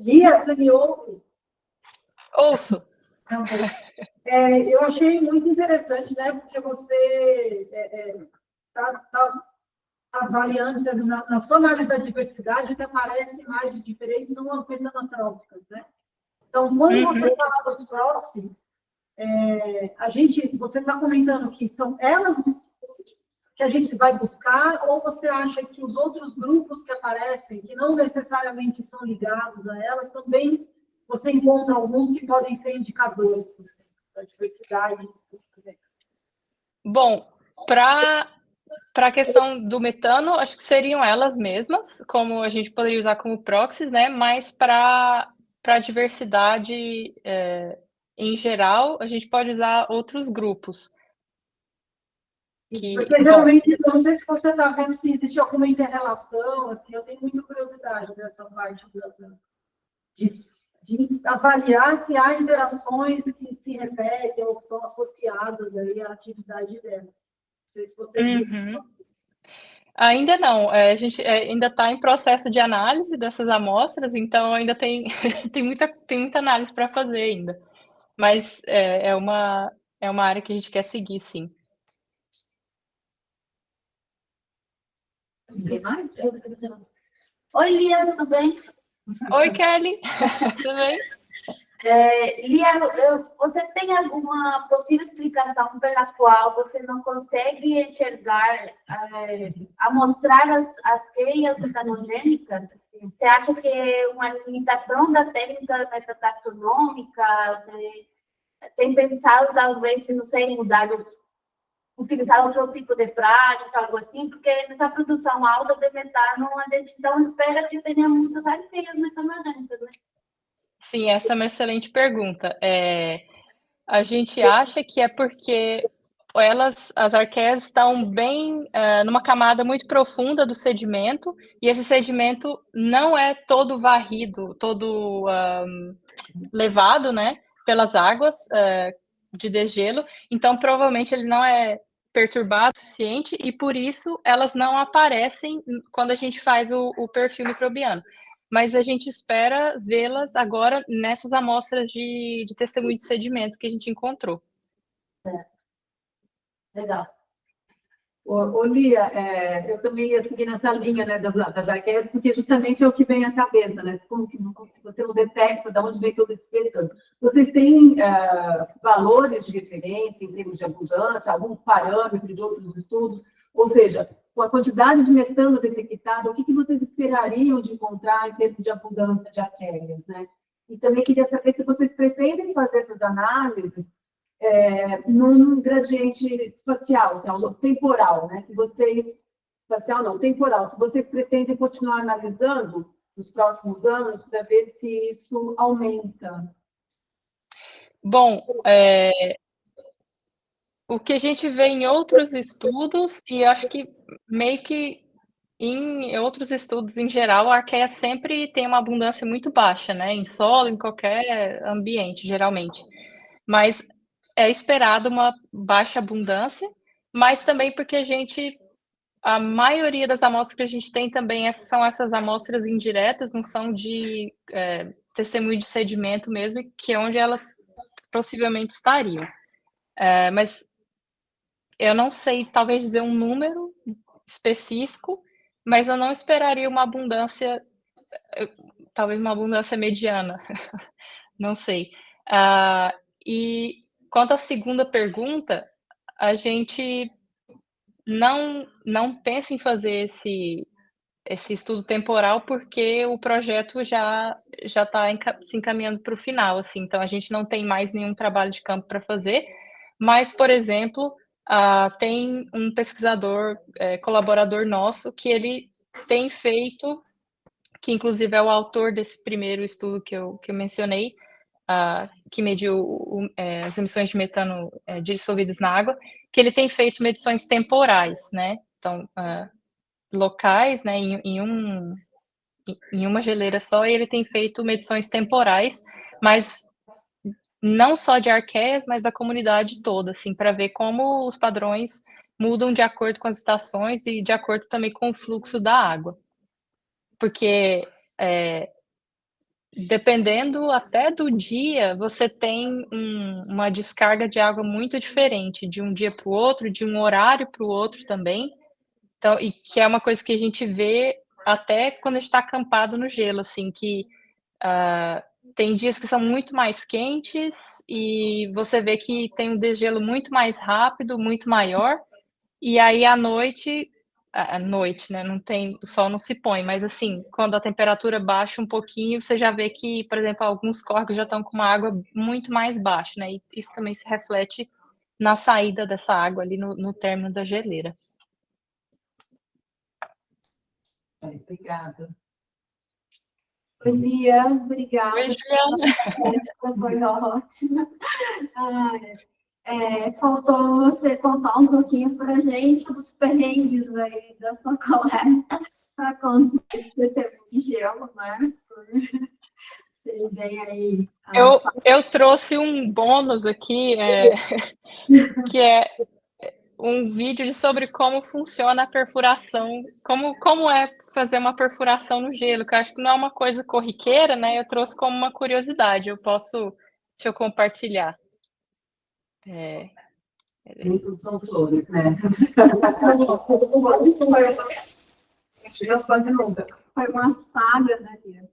Lia, você me ouve? Ouço. Tá bom. Eu achei muito interessante, né? Porque você está avaliando, na sua análise da diversidade, o que aparece mais de diferente são as metanotrópicas, né? Então, quando você fala dos proxies, você está comentando que são elas que a gente vai buscar, ou você acha que os outros grupos que aparecem, que não necessariamente são ligados a elas, também você encontra alguns que podem ser indicadores, por exemplo, da diversidade? Bom, para a questão do metano, acho que seriam elas mesmas, como a gente poderia usar como proxies, né? Mas para a diversidade em geral, a gente pode usar outros grupos. Porque realmente, eu não sei se você está vendo se existe alguma inter-relação, assim, eu tenho muita curiosidade dessa parte de avaliar se há interações que se repetem ou que são associadas aí à atividade delas. Não sei se você... Ainda não, a gente ainda está em processo de análise dessas amostras, então ainda tem muita análise para fazer ainda. Mas é uma área que a gente quer seguir, sim. Oi, Lia, tudo bem? Oi, Kelly, tudo bem? Lia, você tem alguma possível explicação pela qual você não consegue enxergar, amostrar as teias metanogênicas? Você acha que é uma limitação da técnica metataxonômica? Você tem pensado, talvez, que não sei, utilizar outro tipo de prática, algo assim? Porque nessa produção alta de metano, a gente não espera que tenha muitas arteias metanogênicas, né? Sim, essa é uma excelente pergunta. A gente acha que é porque as arqueias estão bem numa camada muito profunda do sedimento, e esse sedimento não é todo varrido, todo levado, né, pelas águas de degelo, então provavelmente ele não é perturbado o suficiente, e por isso elas não aparecem quando a gente faz o perfil microbiano. Mas a gente espera vê-las agora nessas amostras de testemunho de sedimento que a gente encontrou. Legal. Lia, eu também ia seguir nessa linha, né, das arqueias, porque justamente é o que vem à cabeça, né? Se você não detecta de onde vem todo esse metano. Vocês têm valores de referência em termos de abundância, algum parâmetro de outros estudos? Ou seja, com a quantidade de metano detectada, o que vocês esperariam de encontrar em termos de abundância de arqueias, né? E também queria saber se vocês pretendem fazer essas análises num gradiente espacial, assim, temporal, né? Se vocês, espacial não, temporal, se vocês pretendem continuar analisando nos próximos anos para ver se isso aumenta. Bom, o que a gente vê em outros estudos, e eu acho que meio que em outros estudos em geral, a arqueia sempre tem uma abundância muito baixa, né? Em solo, em qualquer ambiente, geralmente. Mas é esperado uma baixa abundância, mas também porque a maioria das amostras que a gente tem também são essas amostras indiretas, não são de testemunho de sedimento mesmo, que é onde elas possivelmente estariam. Mas eu não sei, talvez dizer um número específico, mas eu não esperaria uma abundância, talvez uma abundância mediana, não sei. E quanto à segunda pergunta, a gente não pensa em fazer esse estudo temporal, porque o projeto já está se encaminhando para o final, assim, então a gente não tem mais nenhum trabalho de campo para fazer, mas, por exemplo, tem um pesquisador, colaborador nosso, que ele tem feito, que inclusive é o autor desse primeiro estudo que eu mencionei, que mediu as emissões de metano dissolvidas na água, que ele tem feito medições temporais, né? Então, locais, né, em uma geleira só, e ele tem feito medições temporais, mas não só de arqueias, mas da comunidade toda, assim, para ver como os padrões mudam de acordo com as estações e de acordo também com o fluxo da água. Porque dependendo até do dia, você tem uma descarga de água muito diferente, de um dia para o outro, de um horário para o outro também. Então, e que é uma coisa que a gente vê até quando a gente está acampado no gelo, assim, que tem dias que são muito mais quentes e você vê que tem um desgelo muito mais rápido, muito maior, e aí à noite, né, não tem, o sol não se põe, mas assim, quando a temperatura baixa um pouquinho, você já vê que, por exemplo, alguns córregos já estão com uma água muito mais baixa, né, e isso também se reflete na saída dessa água ali no término da geleira. Obrigada. Oi, Lia, obrigada. Oi, Juliana. Foi ótima. Faltou você contar um pouquinho para a gente dos perrengues aí da sua coleta para conseguir ter de gelo, né? Você vem aí. Eu trouxe um bônus aqui, que é um vídeo sobre como funciona a perfuração, como é fazer uma perfuração no gelo, que eu acho que não é uma coisa corriqueira, né? Eu trouxe como uma curiosidade. Deixa eu compartilhar. Nem tudo são flores, né? Quase nunca. Foi uma saga, né, Lia?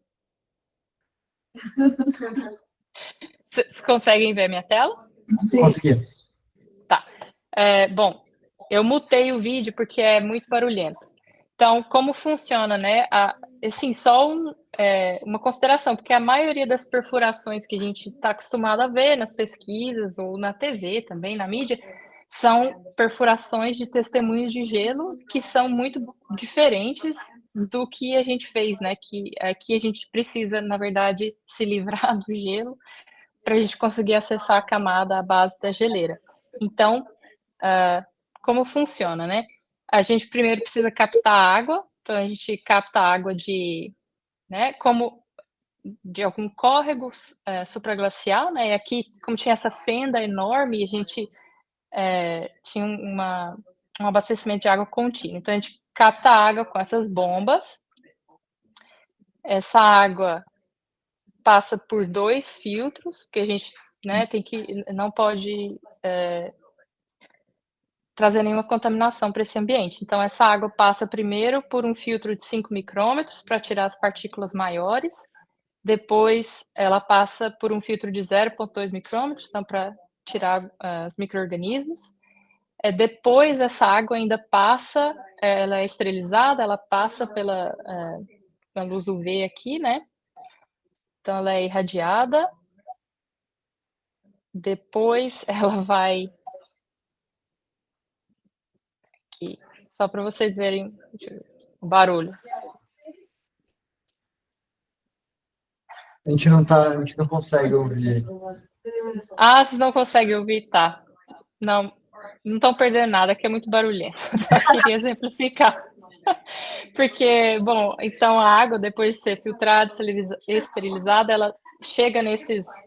Vocês conseguem ver minha tela? Sim. Conseguimos. Tá. Bom, eu mutei o vídeo porque é muito barulhento. Então, como funciona, né? Assim, só uma consideração, porque a maioria das perfurações que a gente está acostumado a ver nas pesquisas ou na TV também, na mídia, são perfurações de testemunhos de gelo que são muito diferentes do que a gente fez, né? Que aqui a gente precisa, na verdade, se livrar do gelo para a gente conseguir acessar a camada, a base da geleira. Então, como funciona, né? A gente primeiro precisa captar água, então a gente capta água como de algum córrego supraglacial, né? E aqui, como tinha essa fenda enorme, a gente tinha um abastecimento de água contínuo. Então a gente capta água com essas bombas. Essa água passa por 2 filtros, porque a gente, né, não pode trazer nenhuma contaminação para esse ambiente. Então, essa água passa primeiro por um filtro de 5 micrômetros para tirar as partículas maiores, depois ela passa por um filtro de 0,2 micrômetros, então para tirar os micro-organismos. Depois essa água ainda passa, ela é esterilizada, ela passa pela luz UV aqui, né? Então ela é irradiada. Depois ela vai aqui, só para vocês verem o barulho. A gente não consegue ouvir. Ah, vocês não conseguem ouvir? Tá. Não estão perdendo nada, que é muito barulhento. Só queria exemplificar. Porque, bom, então a água, depois de ser filtrada, esterilizada, ela chega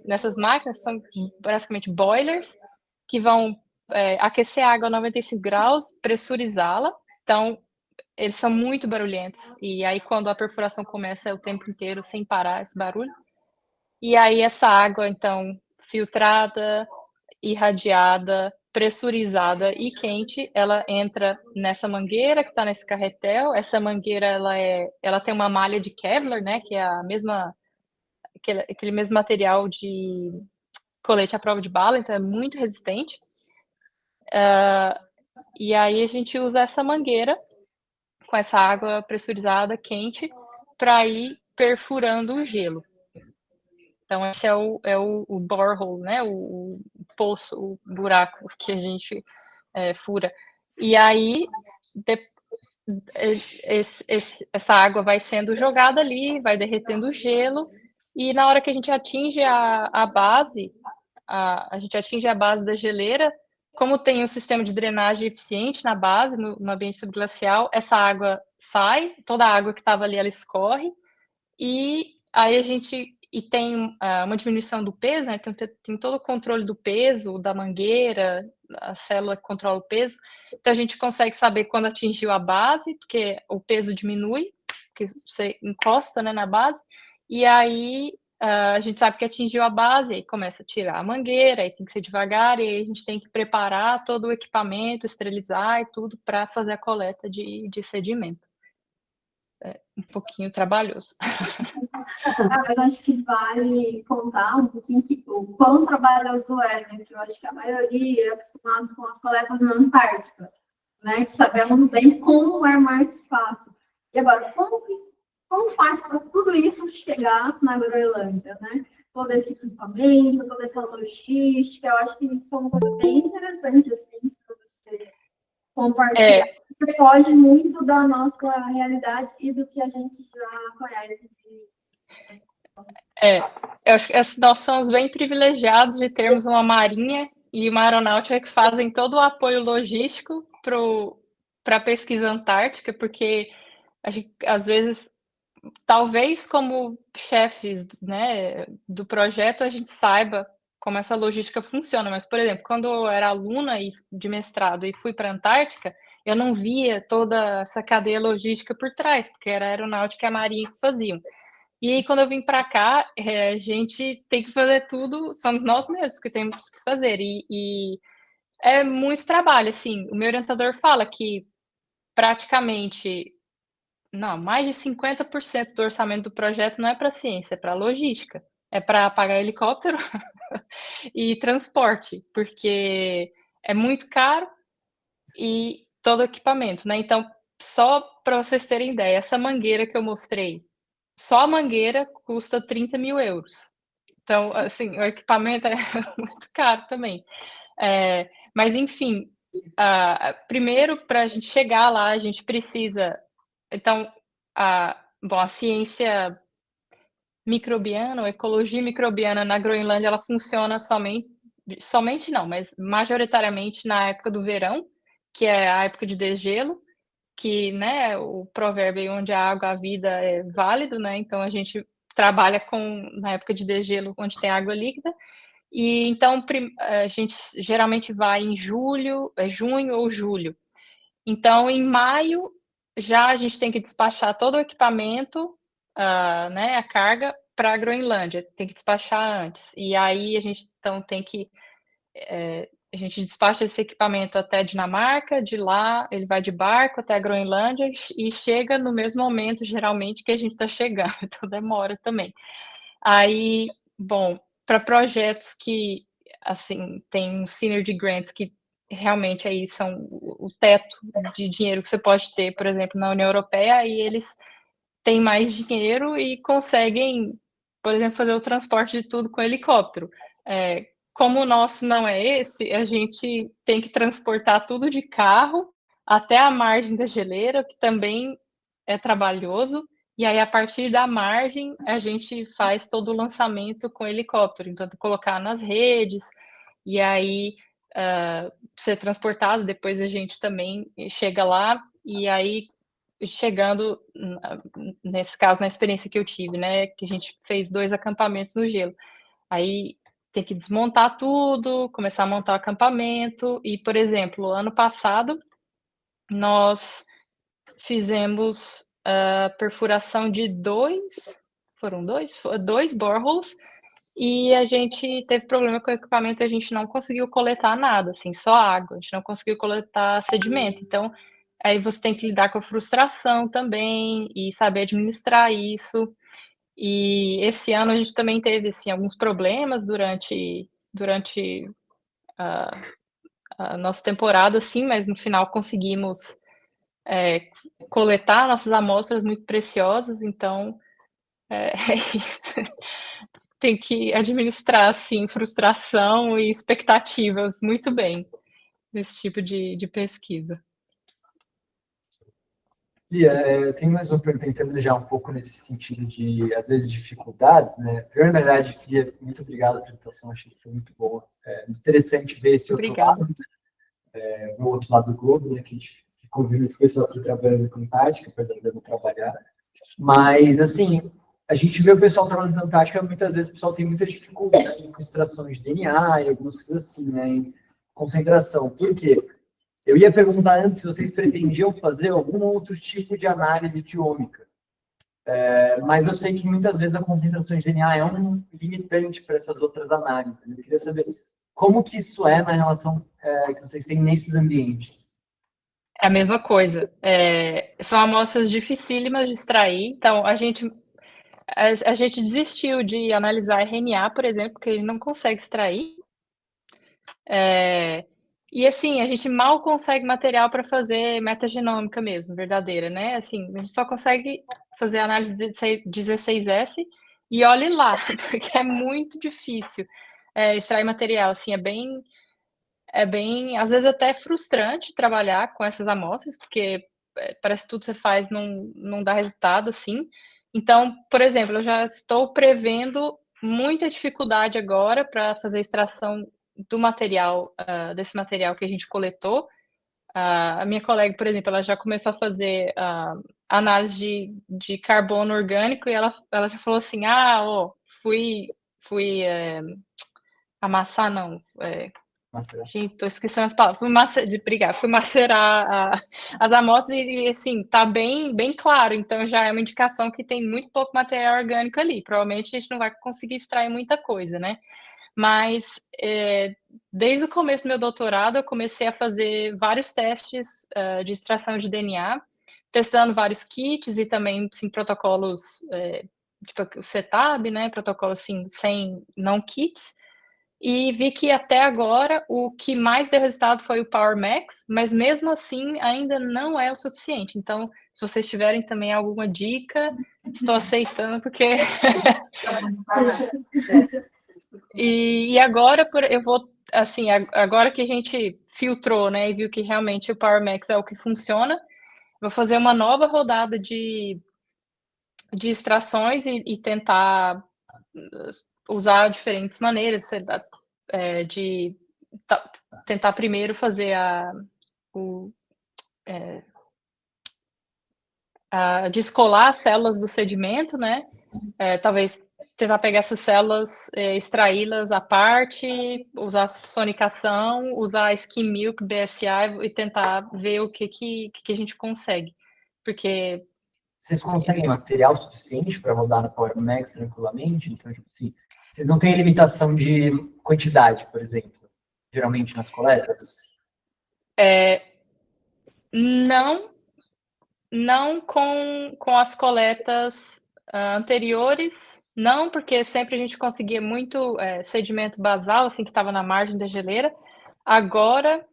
nessas máquinas, são basicamente boilers, que vão aquecer a água a 95 graus, pressurizá-la. Então, eles são muito barulhentos. E aí, quando a perfuração começa, é o tempo inteiro, sem parar, esse barulho. E aí, essa água, então, filtrada, irradiada, pressurizada e quente, ela entra nessa mangueira que está nesse carretel. Essa mangueira ela tem uma malha de Kevlar, né, que é aquele mesmo material de colete à prova de bala, então é muito resistente. E aí a gente usa essa mangueira com essa água pressurizada quente para ir perfurando o gelo. Então esse é o borehole, né, o poço, o buraco que a gente fura. E aí, essa água vai sendo jogada ali, vai derretendo o gelo, e na hora que a gente atinge a base, a gente atinge a base da geleira, como tem um sistema de drenagem eficiente na base, no ambiente subglacial, essa água sai, toda a água que estava ali, ela escorre, e aí a gente tem uma diminuição do peso, né? Tem todo o controle do peso, da mangueira, a célula que controla o peso. Então a gente consegue saber quando atingiu a base, porque o peso diminui, porque você encosta, né, na base, e aí a gente sabe que atingiu a base, aí começa a tirar a mangueira, aí tem que ser devagar, e aí a gente tem que preparar todo o equipamento, esterilizar e tudo para fazer a coleta de sedimento. Um pouquinho trabalhoso. Mas acho que vale contar um pouquinho o quão trabalhoso é, né? Que eu acho que a maioria é acostumada com as coletas na Antártica, né? Que sabemos bem como é mais fácil. E agora, como faz para tudo isso chegar na Groenlândia, né? Todo esse equipamento, toda essa logística, eu acho que isso é uma coisa bem interessante, assim, para você compartilhar. Que foge muito da nossa realidade e do que a gente já conhece. Eu acho que nós somos bem privilegiados de termos uma marinha e uma aeronáutica que fazem todo o apoio logístico para a pesquisa antártica, porque a gente, às vezes, talvez como chefes, né, do projeto, a gente saiba como essa logística funciona, mas, por exemplo, quando eu era aluna de mestrado e fui para a Antártica, eu não via toda essa cadeia logística por trás, porque era a aeronáutica e a marinha que faziam. E aí, quando eu vim para cá, a gente tem que fazer tudo, somos nós mesmos que temos que fazer, e é muito trabalho, assim, o meu orientador fala que praticamente, não, mais de 50% do orçamento do projeto não é para ciência, é para logística, é para pagar helicóptero e transporte, porque é muito caro e todo o equipamento, né? Então, só para vocês terem ideia, essa mangueira que eu mostrei, só a mangueira custa 30 mil euros. Então, assim, o equipamento é muito caro também. Mas, enfim, primeiro, para a gente chegar lá, a gente precisa. Então, bom, a ciência microbiana, ou ecologia microbiana na Groenlândia, ela funciona somente não, mas majoritariamente na época do verão, que é a época de degelo, que, né, o provérbio onde a água, a vida é válido, né, então a gente trabalha na época de degelo, onde tem água líquida, e então a gente geralmente vai em junho ou julho. Então, em maio, já a gente tem que despachar todo o equipamento, né, a carga, para a Groenlândia, tem que despachar antes. E aí a gente então tem que a gente despacha esse equipamento até a Dinamarca, de lá ele vai de barco até a Groenlândia e chega no mesmo momento, geralmente, que a gente está chegando, então demora também. Aí, bom, para projetos que, assim, tem um Synergy Grants que realmente aí são o teto de dinheiro que você pode ter, por exemplo, na União Europeia, aí eles têm mais dinheiro e conseguem, por exemplo, fazer o transporte de tudo com helicóptero. Como o nosso não é esse, a gente tem que transportar tudo de carro até a margem da geleira, que também é trabalhoso, e aí a partir da margem a gente faz todo o lançamento com helicóptero, então colocar nas redes, e aí ser transportado, depois a gente também chega lá, e aí chegando, nesse caso, na experiência que eu tive, né, que a gente fez 2 acampamentos no gelo. Aí tem que desmontar tudo, começar a montar o acampamento. E, por exemplo, ano passado, nós fizemos a perfuração de 2, foram 2? 2 boreholes, e a gente teve problema com o equipamento, a gente não conseguiu coletar nada, assim, só água, a gente não conseguiu coletar sedimento. Então, aí você tem que lidar com a frustração também e saber administrar isso. E esse ano a gente também teve, assim, alguns problemas durante a nossa temporada, assim, mas no final conseguimos coletar nossas amostras muito preciosas, então é isso. Tem que administrar, assim, frustração e expectativas muito bem nesse tipo de pesquisa. Lia, eu tenho mais uma pergunta, tentando já um pouco nesse sentido de, às vezes, dificuldades, né? Primeiro, na verdade, queria, muito obrigado pela apresentação, achei que foi muito boa. É interessante ver esse outro lado, o outro lado do globo, né? Que a gente convive com o pessoal aqui trabalhando com Antártica, apesar de eu não trabalhar. Mas, assim, a gente vê o pessoal trabalhando na Antártica, muitas vezes o pessoal tem muita dificuldade em extrações de DNA e algumas coisas assim, né? Em concentração. Por quê? Eu ia perguntar antes se vocês pretendiam fazer algum outro tipo de análise geômica. Mas eu sei que muitas vezes a concentração de DNA é um limitante para essas outras análises. Eu queria saber como que isso é na relação que vocês têm nesses ambientes. É a mesma coisa. São amostras dificílimas de extrair, então a gente desistiu de analisar RNA, por exemplo, porque ele não consegue extrair. E assim, a gente mal consegue material para fazer metagenômica mesmo, verdadeira, né? Assim, a gente só consegue fazer análise de 16S e olhe lá, porque é muito difícil extrair material. Assim, é bem, às vezes até frustrante trabalhar com essas amostras, porque parece que tudo que você faz não dá resultado, assim. Então, por exemplo, eu já estou prevendo muita dificuldade agora para fazer extração do material, desse material que a gente coletou. A minha colega, por exemplo, ela já começou a fazer análise de carbono orgânico e ela já falou assim, fui amassar, não, gente, tô esquecendo as palavras. Fui macerar as amostras e, assim, tá bem claro. Então, já é uma indicação que tem muito pouco material orgânico ali. Provavelmente a gente não vai conseguir extrair muita coisa, né? Mas, desde o começo do meu doutorado, eu comecei a fazer vários testes de extração de DNA, testando vários kits e também, assim, protocolos, tipo o CETAB, né? Protocolos, assim, sem não kits. E vi que até agora o que mais deu resultado foi o Power Max, mas mesmo assim ainda não é o suficiente. Então, se vocês tiverem também alguma dica, estou aceitando, porque. E agora eu vou, assim, agora que a gente filtrou, né, e viu que realmente o Power Max é o que funciona, vou fazer uma nova rodada de extrações e tentar usar diferentes maneiras, de tentar primeiro fazer descolar as células do sedimento, né? Talvez tentar pegar essas células, extraí-las à parte, usar sonicação, usar skim milk, BSI e tentar ver o que a gente consegue. Porque vocês conseguem material suficiente para rodar no Power Max tranquilamente? Então, tipo assim, vocês não têm limitação de quantidade, por exemplo? geralmente nas coletas? Não com as coletas anteriores, não, porque sempre a gente conseguia muito sedimento basal, assim, que estava na margem da geleira. Agora,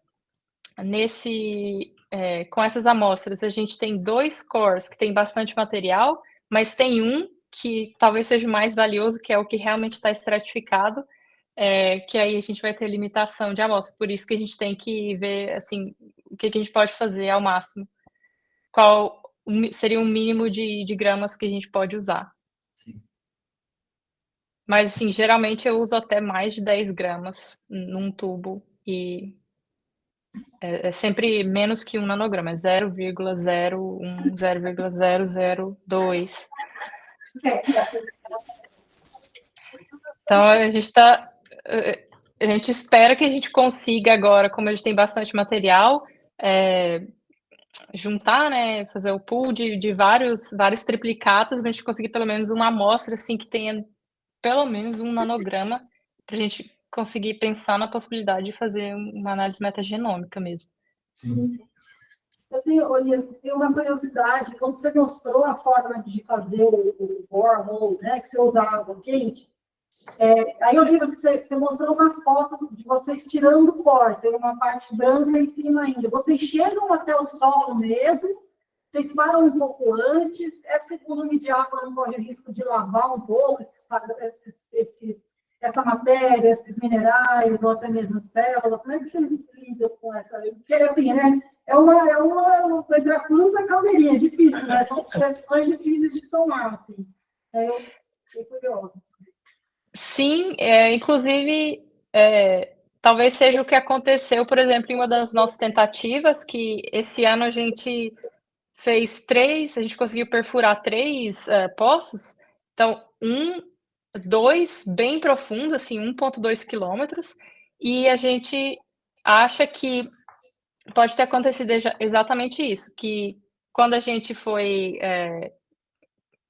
com essas amostras, a gente tem 2 cores que tem bastante material, mas tem um que talvez seja o mais valioso, que é o que realmente está estratificado, que aí a gente vai ter limitação de amostra. Por isso que a gente tem que ver, assim, o que a gente pode fazer ao máximo. Qual seria o mínimo de gramas que a gente pode usar. Sim. Mas, assim, geralmente eu uso até mais de 10 gramas num tubo e é sempre menos que 1 nanograma, é 0,01, 0,002. Então a gente espera que a gente consiga agora, como a gente tem bastante material, juntar, né, fazer o pool de vários triplicatas, pra gente conseguir pelo menos uma amostra, assim, que tenha pelo menos 1 nanograma, pra gente conseguir pensar na possibilidade de fazer uma análise metagenômica mesmo. Sim. Eu tenho uma curiosidade, quando você mostrou a forma de fazer o borehole, né, que você usa água quente, aí eu lembro que você mostrou uma foto de vocês tirando o pó, tem uma parte branca em cima ainda. Vocês chegam até o solo mesmo, vocês param um pouco antes, esse volume de água não corre o risco de lavar um pouco essa matéria, esses minerais, ou até mesmo célula? Como é que vocês lidam com essa? Porque, assim, né, entre a cruz e a caldeirinha, é difícil, né? São decisões difíceis de tomar, assim. Eu fiquei curiosa. Sim, inclusive, talvez seja o que aconteceu, por exemplo, em uma das nossas tentativas, que esse ano a gente conseguiu perfurar 3 poços. Então, 2 bem profundos, assim, 1,2 quilômetros, e a gente acha que pode ter acontecido exatamente isso, que quando a gente foi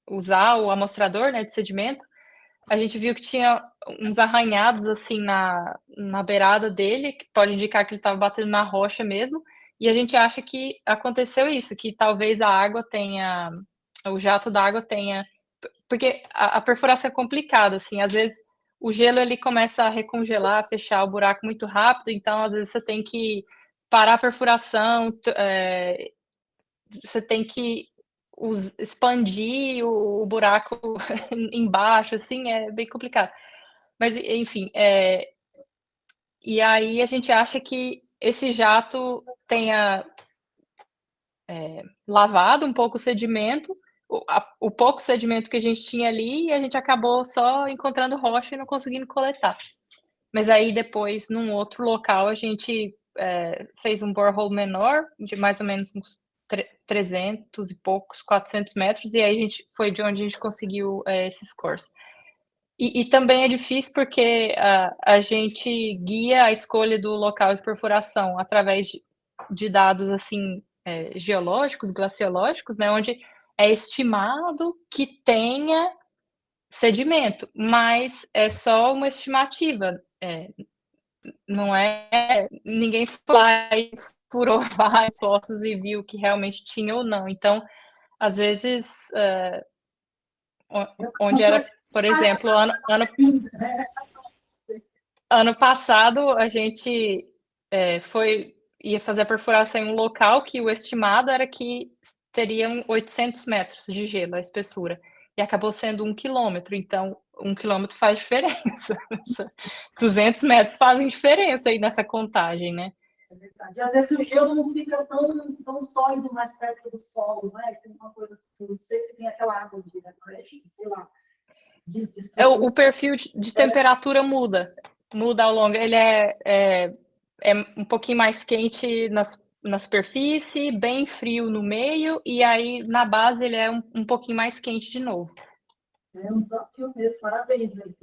usar o amostrador, né, de sedimento, a gente viu que tinha uns arranhados, assim, na beirada dele, que pode indicar que ele estava batendo na rocha mesmo, e a gente acha que aconteceu isso, que talvez o jato d'água tenha, porque a perfuração é complicada, assim, às vezes o gelo ele começa a recongelar, a fechar o buraco muito rápido, então às vezes você tem que parar a perfuração, você tem que expandir o buraco embaixo, assim, é bem complicado. Mas, enfim, e aí a gente acha que esse jato tenha lavado um pouco o sedimento, o pouco sedimento que a gente tinha ali, e a gente acabou só encontrando rocha e não conseguindo coletar. Mas aí depois, num outro local, a gente fez um borehole menor, de mais ou menos uns 300 e poucos, 400 metros, e aí foi de onde a gente conseguiu esses cores. E também é difícil porque a gente guia a escolha do local de perfuração através de dados, assim, geológicos, glaciológicos, né, onde é estimado que tenha sedimento, mas é só uma estimativa, não é ninguém foi lá e furou vários poços e viu que realmente tinha ou não. Então, às vezes, onde era, por exemplo, ano passado a gente ia fazer a perfuração em um local que o estimado era que teriam 800 metros de gelo, a espessura, e acabou sendo 1 quilômetro, então 1 quilômetro faz diferença. 200 metros fazem diferença aí nessa contagem, né? É verdade. Às vezes o gelo não fica tão sólido mais perto do solo, né? Tem uma coisa assim, não sei se tem aquela água de refreshing, sei lá. O perfil de temperatura muda ao longo. Ele é um pouquinho mais quente na superfície, bem frio no meio, e aí na base ele é um pouquinho mais quente de novo. É um desafio mesmo, parabéns aí.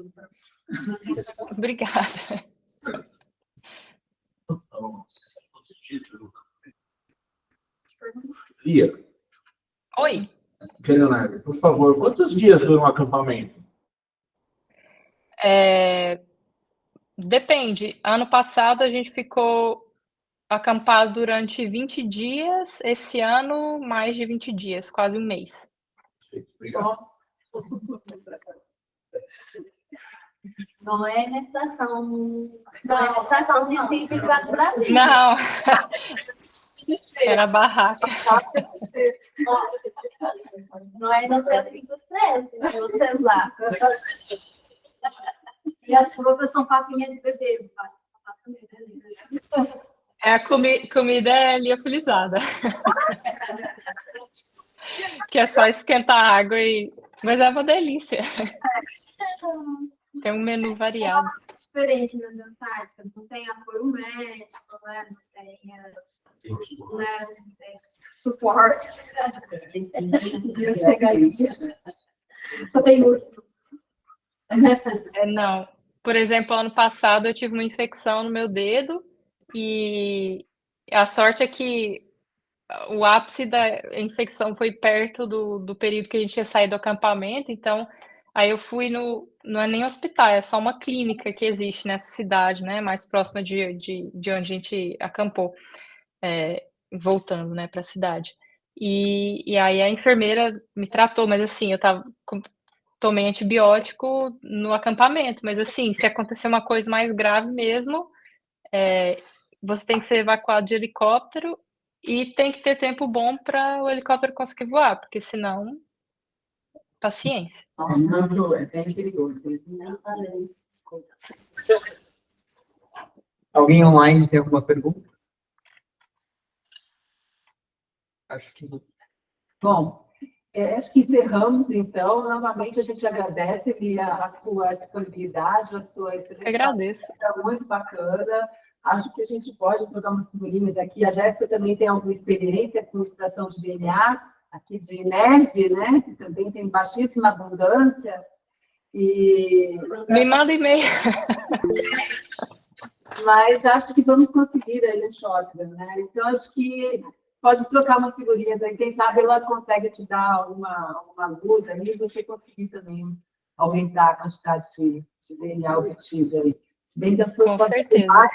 Obrigada. Lia, Oi. Leonardo, por favor, quantos dias dura um acampamento? Depende. Ano passado a gente ficou acampado durante 20 dias, esse ano mais de 20 dias, quase um mês. Obrigado. Não é na estação, não é na estação científica do Brasil. Não, era barraca. Não é no hotel 5 estrelas, vocês lá. E as frutas são papinha de bebê. É, a comida é liofilizada. Que é só esquentar a água e... Mas é uma delícia. Tem um menu variado. Diferente na Antártica, não tem apoio médico, né? Não tem, né? Não tem suporte. Só tem Não. Por exemplo, ano passado eu tive uma infecção no meu dedo e a sorte é que o ápice da infecção foi perto do período que a gente ia sair do acampamento, então aí eu fui não é nem hospital, é só uma clínica que existe nessa cidade, né, mais próxima de onde a gente acampou, voltando, né, para a cidade. E aí a enfermeira me tratou, mas assim, eu tomei antibiótico no acampamento, mas assim, se acontecer uma coisa mais grave mesmo, você tem que ser evacuado de helicóptero e tem que ter tempo bom para o helicóptero conseguir voar, porque senão, paciência. É bem perigoso. Alguém online tem alguma pergunta? Acho que não. Bom, acho que encerramos, então. Novamente, a gente agradece, Lia, a sua disponibilidade, a sua excelente Agradeço. palestra, muito bacana. Acho que a gente pode trocar umas figurinhas aqui. A Jéssica também tem alguma experiência com extração de DNA, aqui de neve, né? Que também tem baixíssima abundância. E... Me manda e-mail. Mas acho que vamos conseguir aí um shotgun, né? Então, acho que pode trocar umas figurinhas aí. Quem sabe ela consegue te dar uma luz aí e você conseguir também aumentar a quantidade de DNA obtida aí. Se bem que as suas Com podem certeza. ter mais,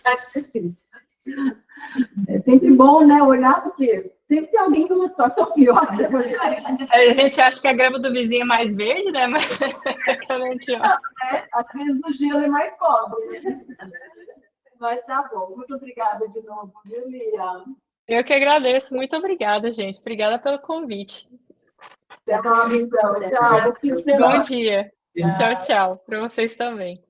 é difícil. É sempre bom, né? Olhar, porque sempre tem alguém numa situação pior. A gente acha que a grama do vizinho é mais verde, né? Mas quando a gente olha... Às vezes o gelo é mais pobre. Mas tá bom. Muito obrigada de novo, viu, Lia? Eu que agradeço. Muito obrigada, gente. Obrigada pelo convite. Até logo, então. Tchau. Bom dia. Tchau, tchau. Para vocês também.